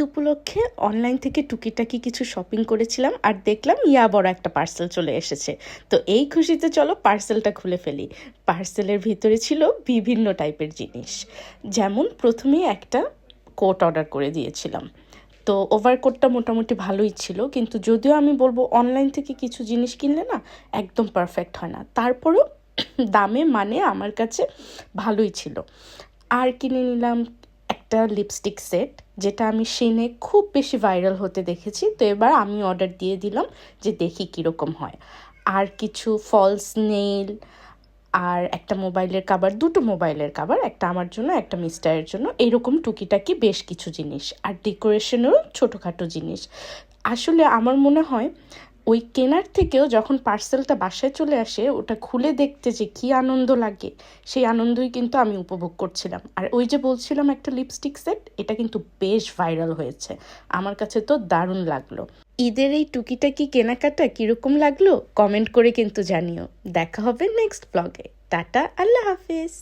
উপলক্ষে অনলাইন থেকে টুকিটাকি কিছু শপিং করেছিলাম আর দেখলাম বড় একটা পার্সেল চলে এসেছে। তো এই খুশিতে চলো পার্সেলটা খুলে ফেলি। পার্সেলের ভিতরে ছিল বিভিন্ন টাইপের জিনিস। যেমন প্রথমে একটা কোট অর্ডার করে দিয়েছিলাম। তো ওভারকোটটা মোটামুটি ভালোই ছিল, কিন্তু যদিও আমি বলবো অনলাইন থেকে কিছু জিনিস কিনলে না একদম পারফেক্ট হয় না, তারপরেও দামে মানে আমার কাছে ভালোই ছিল। আর কিনে নিলাম একটা লিপস্টিক সেট, যেটা আমি Shein-এ খুব বেশি ভাইরাল হতে দেখেছি। তো এবার আমি অর্ডার দিয়ে দিলাম যে দেখি কীরকম হয়। আর কিছু ফলস নেইল, আর একটা মোবাইলের কাভার, দুটো মোবাইলের কাভার, একটা আমার জন্য একটা মিস্টারের জন্য, এইরকম টুকিটাকি বেশ কিছু জিনিস, আর ডেকোরেশনেরও ছোটোখাটো জিনিস। আসলে আমার মনে হয় ওই কেনার থেকেও যখন পার্সেলটা বাসায় চলে আসে ওটা খুলে দেখতে যে কী আনন্দ লাগে, সেই আনন্দই কিন্তু আমি উপভোগ করছিলাম। আর ওই যে বলছিলাম একটা লিপস্টিক সেট, এটা কিন্তু বেশ ভাইরাল হয়েছে, আমার কাছে তো দারুণ লাগলো। ঈদের এই টুকিটাকি কেনাকাটা কীরকম লাগলো কমেন্ট করে কিন্তু জানিও। দেখা হবে নেক্সট ব্লগে। টাটা, আল্লাহ হাফিজ।